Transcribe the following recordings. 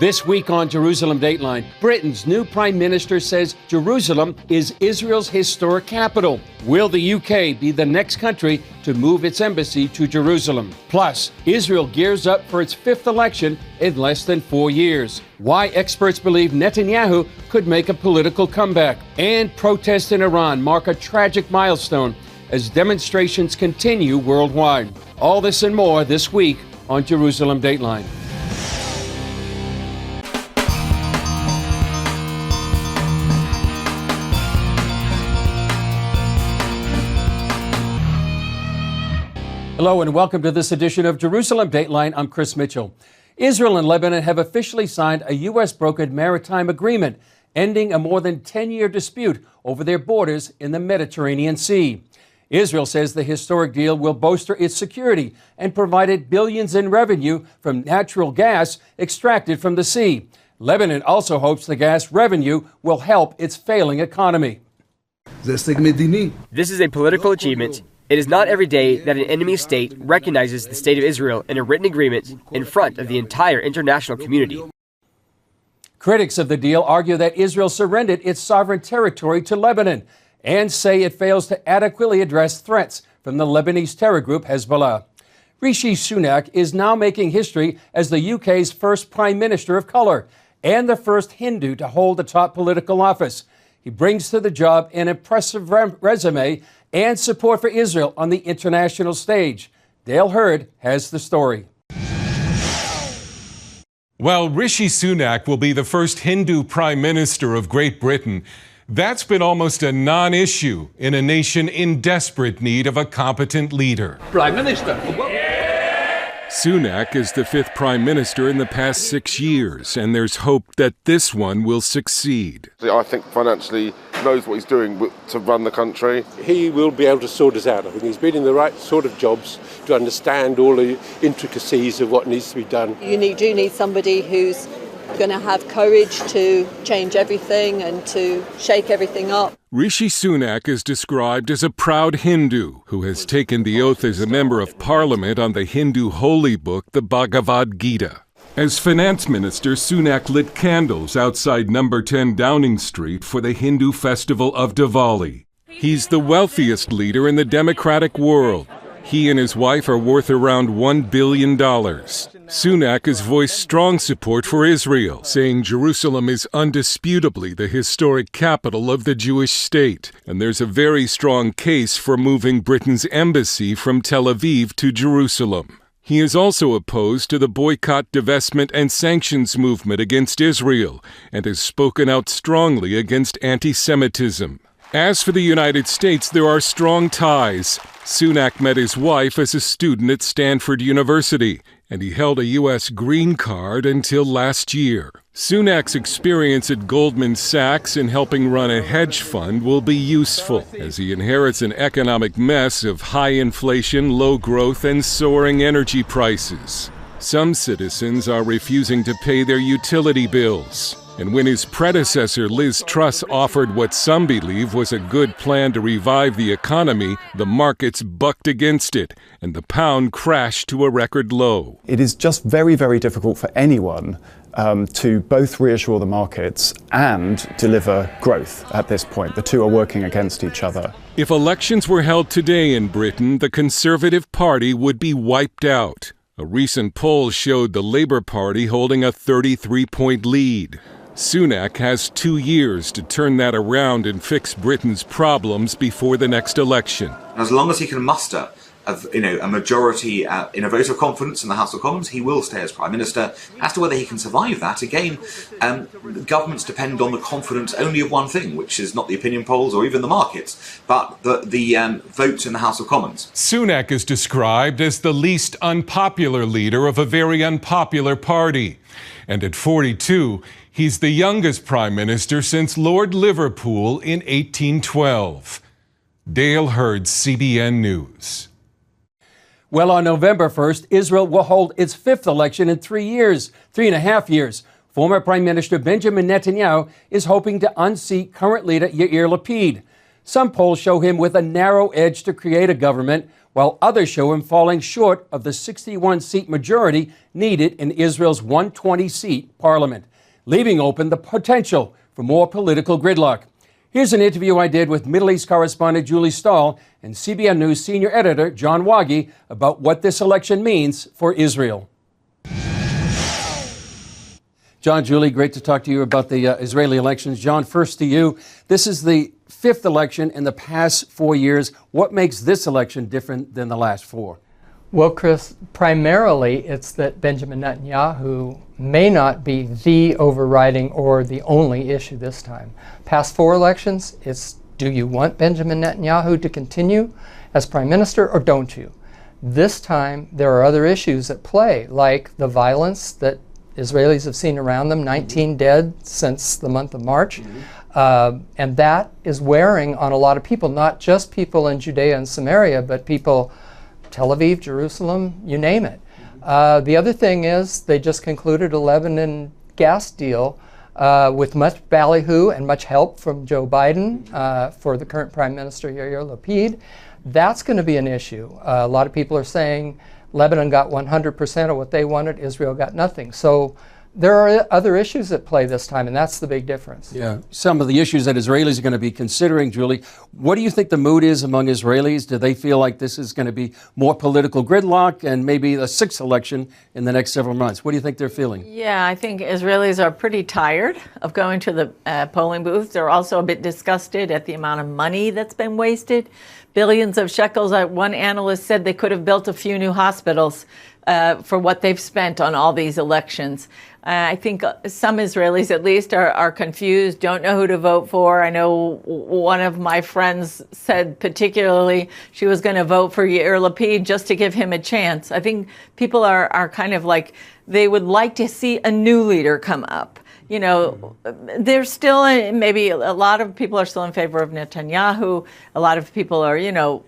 This week on Jerusalem Dateline, Britain's new Prime Minister says Jerusalem is Israel's historic capital. Will the UK be the next country to move its embassy to Jerusalem? Plus, Israel gears up for its fifth election in less than 4 years. Why experts believe Netanyahu could make a political comeback. And protests in Iran mark a tragic milestone as demonstrations continue worldwide. All this and more this week on Jerusalem Dateline. Hello and welcome to this edition of Jerusalem Dateline. I'm Chris Mitchell. Israel and Lebanon have officially signed a U.S.-brokered maritime agreement ending a more than 10-year dispute over their borders in the Mediterranean Sea. Israel says the historic deal will bolster its security and provide it billions in revenue from natural gas extracted from the sea. Lebanon also hopes the gas revenue will help its failing economy. This is a political achievement. It is not every day that an enemy state recognizes the State of Israel in a written agreement in front of the entire international community. Critics of the deal argue that Israel surrendered its sovereign territory to Lebanon and say it fails to adequately address threats from the Lebanese terror group Hezbollah. Rishi Sunak is now making history as the UK's first Prime Minister of color and the first Hindu to hold a top political office. He brings to the job an impressive resume and support for Israel on the international stage. Dale Hurd has the story. While Rishi Sunak will be the first Hindu Prime Minister of Great Britain, that's been almost a non-issue in a nation in desperate need of a competent leader. Prime Minister. Sunak is the fifth Prime Minister in the past 6 years, and there's hope that this one will succeed. I think financially knows what he's doing to run the country. He will be able to sort us out. I think he's been in the right sort of jobs to understand all the intricacies of what needs to be done. You do need somebody who's going to have courage to change everything and to shake everything up. Rishi Sunak is described as a proud Hindu who has taken the oath as a member of parliament on the Hindu holy book, the Bhagavad Gita. As finance minister, Sunak lit candles outside number 10 Downing Street for the Hindu festival of Diwali. He's the wealthiest leader in the democratic world. He and his wife are worth around $1 billion. Sunak has voiced strong support for Israel, saying Jerusalem is undisputably the historic capital of the Jewish state, and there's a very strong case for moving Britain's embassy from Tel Aviv to Jerusalem. He is also opposed to the boycott, divestment, and sanctions movement against Israel, and has spoken out strongly against anti-Semitism. As for the United States, there are strong ties. Sunak met his wife as a student at Stanford University, and he held a U.S. green card until last year. Sunak's experience at Goldman Sachs in helping run a hedge fund will be useful, as he inherits an economic mess of high inflation, low growth, and soaring energy prices. Some citizens are refusing to pay their utility bills. And when his predecessor Liz Truss offered what some believe was a good plan to revive the economy, the markets bucked against it, and the pound crashed to a record low. It is just very, very difficult for anyone to both reassure the markets and deliver growth at this point. The two are working against each other. If elections were held today in Britain, the Conservative Party would be wiped out. A recent poll showed the Labour Party holding a 33-point lead. Sunak has 2 years to turn that around and fix Britain's problems before the next election. As long as he can muster a majority in a vote of confidence in the House of Commons, he will stay as Prime Minister. As to whether he can survive that, again, governments depend on the confidence only of one thing, which is not the opinion polls or even the markets, but the votes in the House of Commons. Sunak is described as the least unpopular leader of a very unpopular party. And at 42, he's the youngest Prime Minister since Lord Liverpool in 1812. Dale Hurd, CBN News. Well, on November 1st, Israel will hold its fifth election in 3.5 years. Former Prime Minister Benjamin Netanyahu is hoping to unseat current leader Yair Lapid. Some polls show him with a narrow edge to create a government while others show him falling short of the 61-seat majority needed in Israel's 120-seat parliament, leaving open the potential for more political gridlock. Here's an interview I did with Middle East correspondent Julie Stahl and CBN News senior editor John Wagi about what this election means for Israel. John, Julie, great to talk to you about the Israeli elections. John, first to you. This is the fifth election in the past 4 years. What makes this election different than the last four? Well, Chris, primarily it's that Benjamin Netanyahu may not be the overriding or the only issue this time. Past four elections, it's do you want Benjamin Netanyahu to continue as prime minister or don't you? This time there are other issues at play, like the violence that Israelis have seen around them, 19 dead since the month of March. And that is wearing on a lot of people, not just people in Judea and Samaria, but people, Tel Aviv, Jerusalem, you name it. The other thing is they just concluded a Lebanon gas deal with much ballyhoo and much help from Joe Biden for the current Prime Minister Yair Lapid. That's going to be an issue. A lot of people are saying Lebanon got 100% of what they wanted, Israel got nothing. So there are other issues at play this time, and that's the big difference. Yeah, some of the issues that Israelis are going to be considering, Julie. What do you think the mood is among Israelis? Do they feel like this is going to be more political gridlock and maybe a sixth election in the next several months? What do you think they're feeling? Yeah, I think Israelis are pretty tired of going to the polling booths. They're also a bit disgusted at the amount of money that's been wasted. Billions of shekels. One analyst said they could have built a few new hospitals for what they've spent on all these elections. I think some Israelis, at least, are confused, don't know who to vote for. I know one of my friends said particularly she was going to vote for Yair Lapid just to give him a chance. I think people are kind of like, they would like to see a new leader come up. You know, there's still, maybe a lot of people are still in favor of Netanyahu. A lot of people are, you know,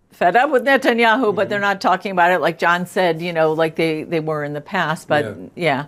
fed up with Netanyahu, but they're not talking about it like John said, you know, like they were in the past. But yeah.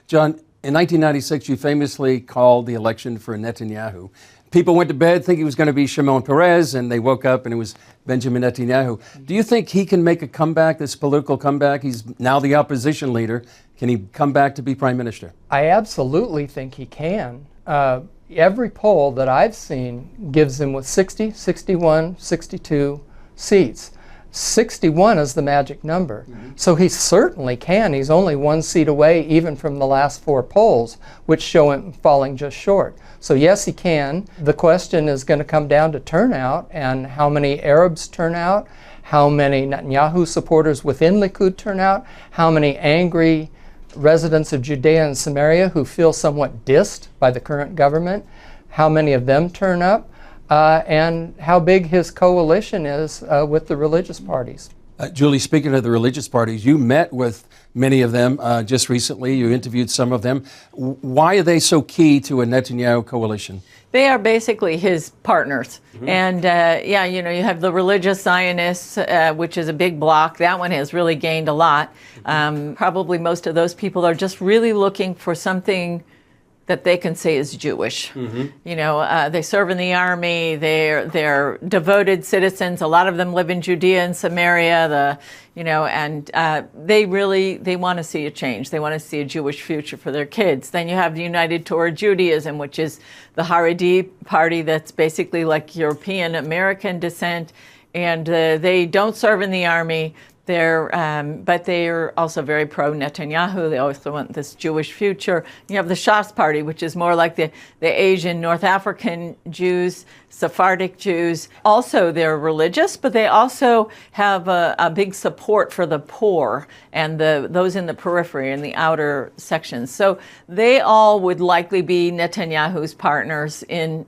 John, in 1996, you famously called the election for Netanyahu. People went to bed thinking it was going to be Shimon Peres, and they woke up and it was Benjamin Netanyahu. Do you think he can make a comeback, this political comeback? He's now the opposition leader. Can he come back to be prime minister? I absolutely think he can. Every poll that I've seen gives him with 60, 61, 62 seats. 61 is the magic number. So he certainly can. He's only one seat away even from the last four polls, which show him falling just short. So yes, he can. The question is going to come down to turnout and how many Arabs turn out, how many Netanyahu supporters within Likud turn out, how many angry residents of Judea and Samaria who feel somewhat dissed by the current government, how many of them turn up, and how big his coalition is with the religious parties. Julie, speaking of the religious parties, you met with many of them just recently. You interviewed some of them. Why are they so key to a Netanyahu coalition? They are basically his partners. And yeah, you know, you have the religious Zionists, which is a big block. That one has really gained a lot. Probably most of those people are just really looking for something that they can say is Jewish. You know, they serve in the army, they're devoted citizens. A lot of them live in Judea and Samaria, you know, and they want to see a change. They want to see a Jewish future for their kids. Then you have the United Torah Judaism, which is the Haredi party that's basically like European American descent, and they don't serve in the army. But they're also very pro-Netanyahu. They also want this Jewish future. You have the Shas party, which is more like the Asian, North African Jews, Sephardic Jews. Also, they're religious, but they also have a big support for the poor and those in the periphery and the outer sections. So they all would likely be Netanyahu's partners in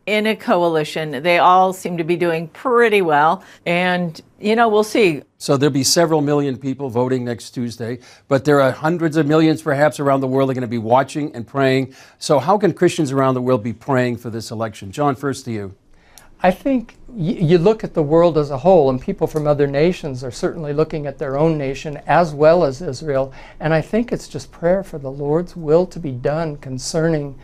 a coalition. They all seem to be doing pretty well. And, you know, we'll see. So there'll be several million people voting next Tuesday, but there are hundreds of millions perhaps around the world that are going to be watching and praying. So how can Christians around the world be praying for this election? John, first to you. I think you look at the world as a whole, and people from other nations are certainly looking at their own nation as well as Israel. And I think it's just prayer for the Lord's will to be done concerning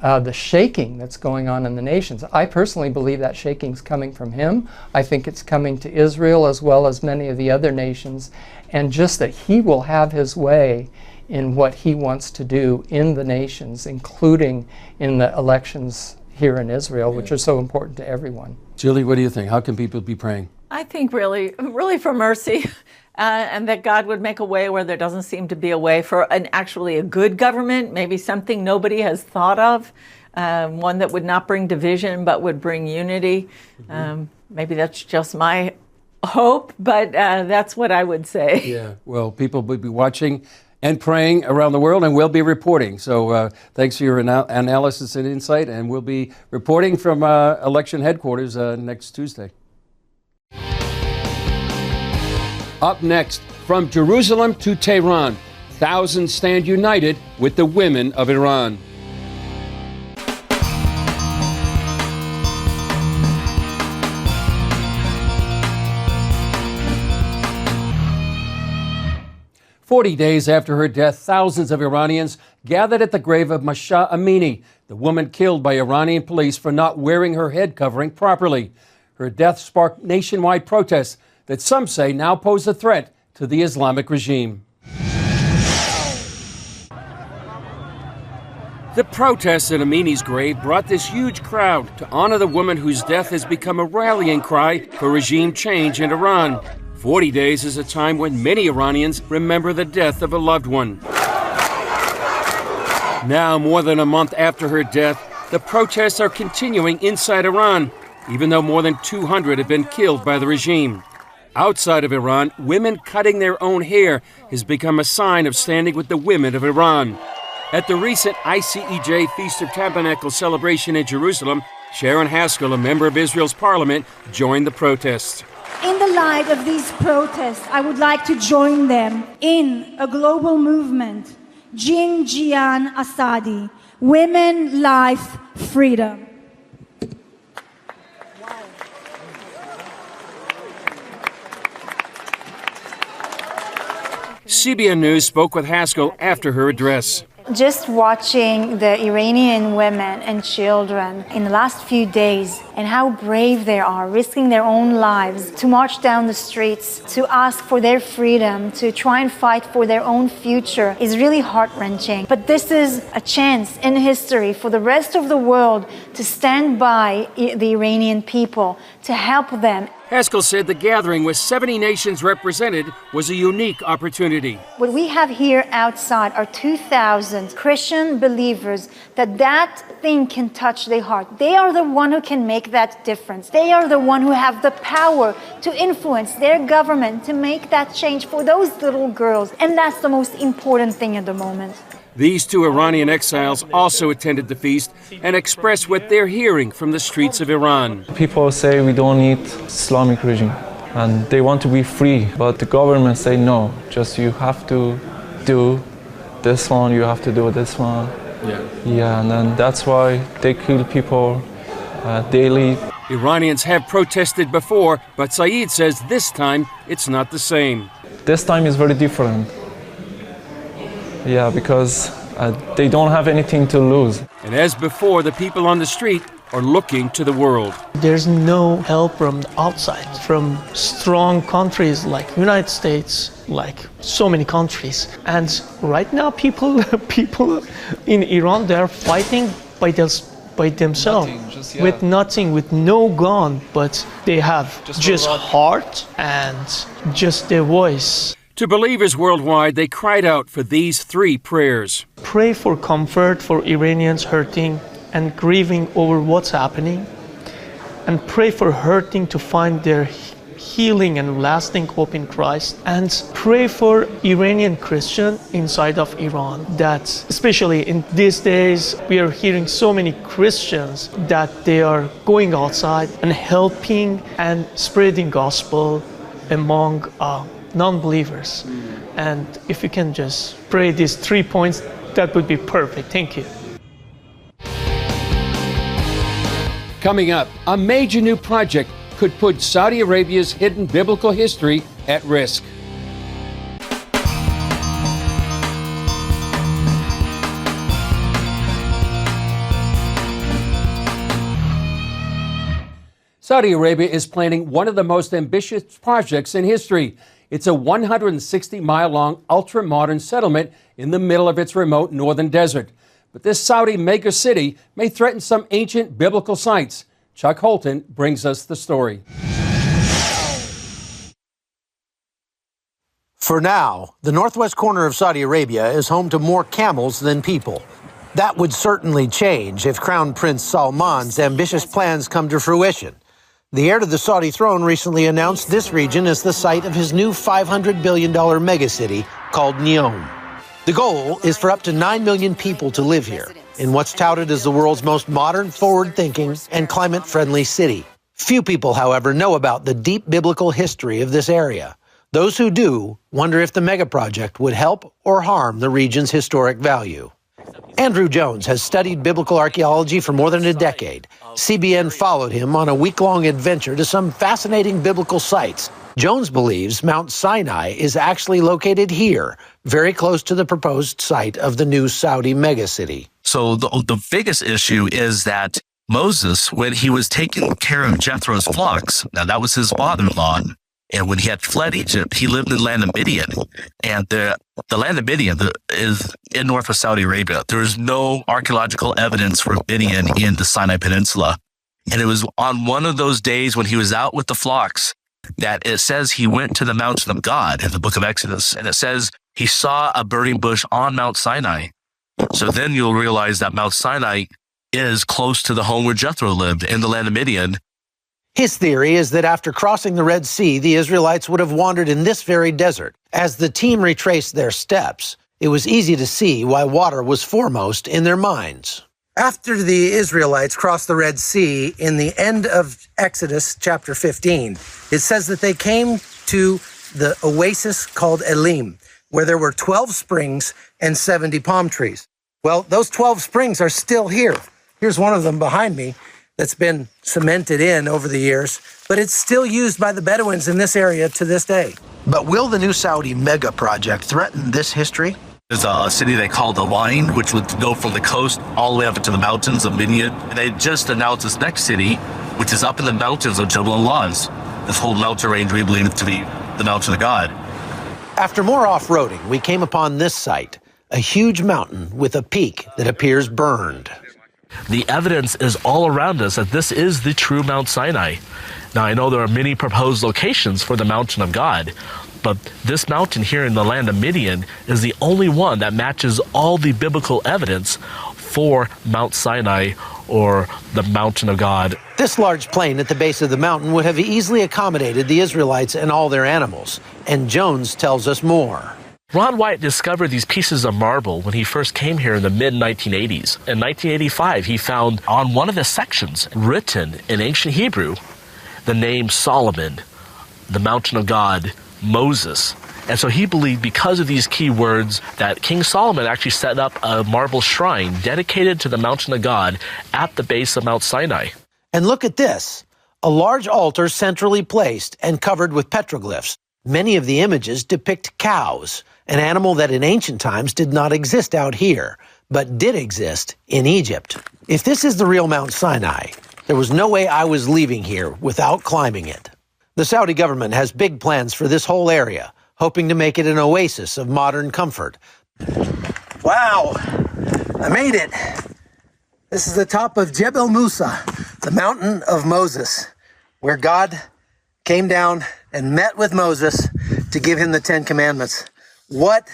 the shaking that's going on in the nations. I personally believe that shaking's coming from him. I think it's coming to Israel as well as many of the other nations, and just that he will have his way in what he wants to do in the nations, including in the elections here in Israel, which are so important to everyone. Julie, what do you think? How can people be praying? I think really for mercy, and that God would make a way where there doesn't seem to be a way for actually a good government, maybe something nobody has thought of, one that would not bring division but would bring unity. Maybe that's just my hope, but that's what I would say. Yeah, well, people will be watching and praying around the world, and we'll be reporting. So thanks for your analysis and insight, and we'll be reporting from election headquarters next Tuesday. Up next, from Jerusalem to Tehran, thousands stand united with the women of Iran. "40 days after her death, thousands of Iranians gathered at the grave of Mahsa Amini, the woman killed by Iranian police for not wearing her head covering properly. Her death sparked nationwide protests that some say now pose a threat to the Islamic regime." The protests at Amini's grave brought this huge crowd to honor the woman whose death has become a rallying cry for regime change in Iran. 40 days is a time when many Iranians remember the death of a loved one. Now, more than a month after her death, the protests are continuing inside Iran, even though more than 200 have been killed by the regime. Outside of Iran, women cutting their own hair has become a sign of standing with the women of Iran. At the recent ICEJ Feast of Tabernacles celebration in Jerusalem, Sharon Haskell, a member of Israel's parliament, joined the protests. In the light of these protests, I would like to join them in a global movement, Jin Jian Asadi, Women, Life, Freedom. CBN News spoke with Haskell after her address. Just watching the Iranian women and children in the last few days and how brave they are, risking their own lives to march down the streets, to ask for their freedom, to try and fight for their own future is really heart-wrenching. But this is a chance in history for the rest of the world to stand by the Iranian people, to help them. Haskell said the gathering with 70 nations represented was a unique opportunity. What we have here outside are 2,000 Christian believers that thing can touch their heart. They are the one who can make that difference. They are the one who have the power to influence their government to make that change for those little girls. And that's the most important thing at the moment. These two Iranian exiles also attended the feast and expressed what they're hearing from the streets of Iran. People say we don't need Islamic regime and they want to be free, but the government say no, just you have to do this one, you have to do this one. Yeah, and then that's why they kill people daily. Iranians have protested before, but Saeed says this time it's not the same. This time is very different. Yeah, because they don't have anything to lose. And as before, the people on the street are looking to the world. There's no help from outside, from strong countries like United States, like so many countries. And right now, people in Iran, they're fighting by themselves, with nothing, with no gun, but they have just heart and just their voice. To believers worldwide, they cried out for these three prayers. Pray for comfort for Iranians hurting and grieving over what's happening, and pray for hurting to find their healing and lasting hope in Christ, and pray for Iranian Christian inside of Iran, that especially in these days we are hearing so many Christians that they are going outside and helping and spreading gospel among non-believers. And if you can just pray these 3 points, that would be perfect. Thank you. Coming up, a major new project could put Saudi Arabia's hidden biblical history at risk. Saudi Arabia is planning one of the most ambitious projects in history. It's a 160-mile-long, ultra-modern settlement in the middle of its remote northern desert. But this Saudi mega-city may threaten some ancient biblical sites. Chuck Holton brings us the story. For now, the northwest corner of Saudi Arabia is home to more camels than people. That would certainly change if Crown Prince Salman's ambitious plans come to fruition. The heir to the Saudi throne recently announced this region as the site of his new $500 billion megacity called Neom. The goal is for up to 9 million people to live here in what's touted as the world's most modern, forward-thinking, and climate-friendly city. Few people, however, know about the deep biblical history of this area. Those who do wonder if the megaproject would help or harm the region's historic value. Andrew Jones has studied biblical archaeology for more than a decade. CBN followed him on a week-long adventure to some fascinating biblical sites. Jones believes Mount Sinai is actually located here, very close to the proposed site of the new Saudi megacity. So the biggest issue is that Moses, when he was taking care of Jethro's flocks, now that was his father-in-law, and when he had fled Egypt, he lived in the land of Midian. And the land of Midian is in northwest Saudi Arabia. There is no archaeological evidence for Midian in the Sinai Peninsula. And it was on one of those days when he was out with the flocks that it says he went to the mountain of God in the book of Exodus. And it says he saw a burning bush on Mount Sinai. So then you'll realize that Mount Sinai is close to the home where Jethro lived in the land of Midian. His theory is that after crossing the Red Sea, the Israelites would have wandered in this very desert. As the team retraced their steps, it was easy to see why water was foremost in their minds. After the Israelites crossed the Red Sea in the end of Exodus chapter 15, it says that they came to the oasis called Elim, where there were 12 springs and 70 palm trees. Well, those 12 springs are still here. Here's one of them behind me that's been cemented in over the years, but it's still used by the Bedouins in this area to this day. But will the new Saudi mega project threaten this history? There's a city they call the Line, which would go from the coast all the way up into the mountains of Midian. And they just announced this next city, which is up in the mountains of Jebel al-Lawz. This whole mountain range we believe to be the mountain of God. After more off-roading, we came upon this site, a huge mountain with a peak that appears burned. The evidence is all around us that this is the true Mount Sinai. Now, I know there are many proposed locations for the mountain of God, but this mountain here in the land of Midian is the only one that matches all the biblical evidence for Mount Sinai or the mountain of God. This large plain at the base of the mountain would have easily accommodated the Israelites and all their animals, and Jones tells us more. Ron White discovered these pieces of marble when he first came here in the mid-1980s. In 1985, he found on one of the sections, written in ancient Hebrew, the name Solomon, the mountain of God, Moses. And so he believed because of these key words that King Solomon actually set up a marble shrine dedicated to the mountain of God at the base of Mount Sinai. And look at this, a large altar centrally placed and covered with petroglyphs. Many of the images depict cows, an animal that in ancient times did not exist out here, but did exist in Egypt. If this is the real Mount Sinai, there was no way I was leaving here without climbing it. The Saudi government has big plans for this whole area, hoping to make it an oasis of modern comfort. Wow, I made it. This is the top of Jebel Musa, the mountain of Moses, where God came down and met with Moses to give him the 10 Commandments. What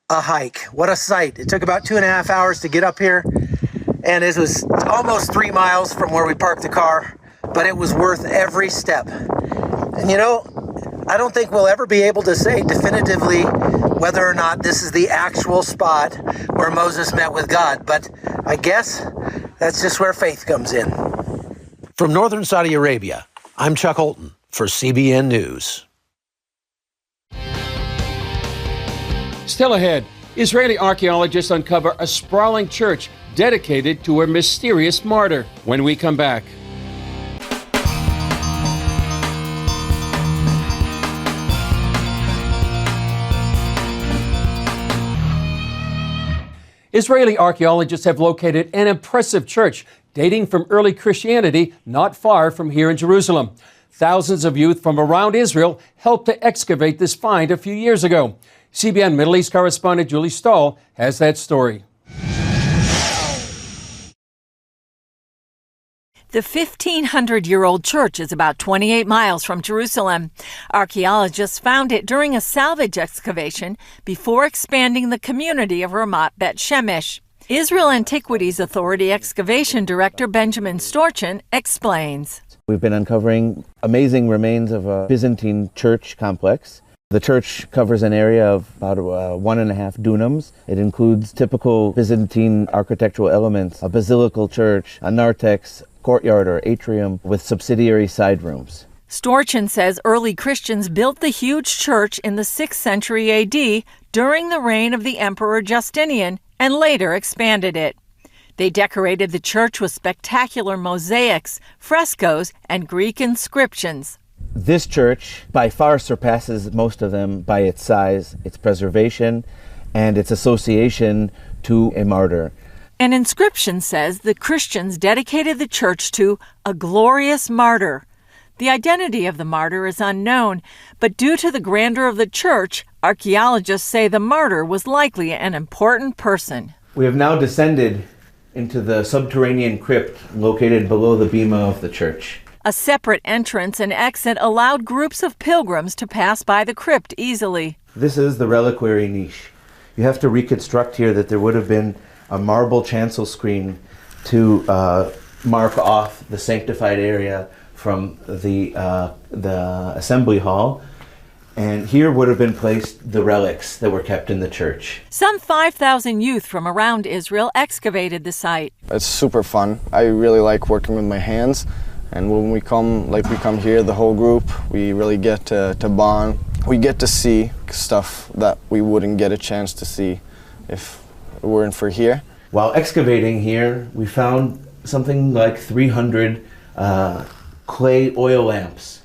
a hike. What a sight. It took about 2.5 hours to get up here, and it was almost 3 miles from where we parked the car, but it was worth every step. And you know, I don't think we'll ever be able to say definitively whether or not this is the actual spot where Moses met with God, but I guess that's just where faith comes in. From northern Saudi Arabia, I'm Chuck Holton for CBN News. Still ahead, Israeli archaeologists uncover a sprawling church dedicated to a mysterious martyr when we come back. Israeli archaeologists have located an impressive church dating from early Christianity not far from here in Jerusalem. Thousands of youth from around Israel helped to excavate this find a few years ago. CBN Middle East correspondent Julie Stahl has that story. The 1,500-year-old church is about 28 miles from Jerusalem. Archaeologists found it during a salvage excavation before expanding the community of Ramat Bet Shemesh. Israel Antiquities Authority Excavation Director Benjamin Storchin explains. We've been uncovering amazing remains of a Byzantine church complex. The church covers an area of about 1.5 dunams. It includes typical Byzantine architectural elements, a basilical church, a narthex, courtyard or atrium with subsidiary side rooms. Storchin says early Christians built the huge church in the 6th century AD during the reign of the Emperor Justinian and later expanded it. They decorated the church with spectacular mosaics, frescoes, and Greek inscriptions. This church by far surpasses most of them by its size, its preservation, and its association to a martyr. An inscription says the Christians dedicated the church to a glorious martyr. The identity of the martyr is unknown, but due to the grandeur of the church, archaeologists say the martyr was likely an important person. We have now descended into the subterranean crypt located below the bema of the church. A separate entrance and exit allowed groups of pilgrims to pass by the crypt easily. This is the reliquary niche. You have to reconstruct here that there would have been a marble chancel screen to mark off the sanctified area from the assembly hall. And here would have been placed the relics that were kept in the church. Some 5,000 youth from around Israel excavated the site. It's super fun. I really like working with my hands. And when we come here, the whole group, we really get to bond. We get to see stuff that we wouldn't get a chance to see if it weren't for here. While excavating here, we found something like 300 clay oil lamps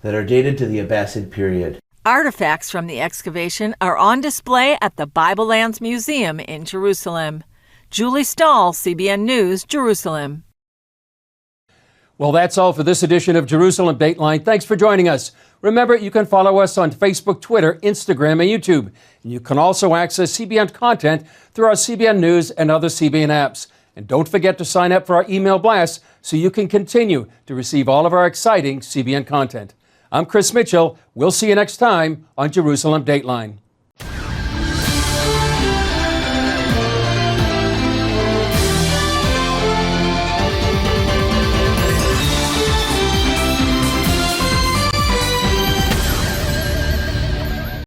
that are dated to the Abbasid period. Artifacts from the excavation are on display at the Bible Lands Museum in Jerusalem. Julie Stahl, CBN News, Jerusalem. Well, that's all for this edition of Jerusalem Dateline. Thanks for joining us. Remember, you can follow us on Facebook, Twitter, Instagram, and YouTube. And you can also access CBN content through our CBN News and other CBN apps. And don't forget to sign up for our email blast so you can continue to receive all of our exciting CBN content. I'm Chris Mitchell. We'll see you next time on Jerusalem Dateline.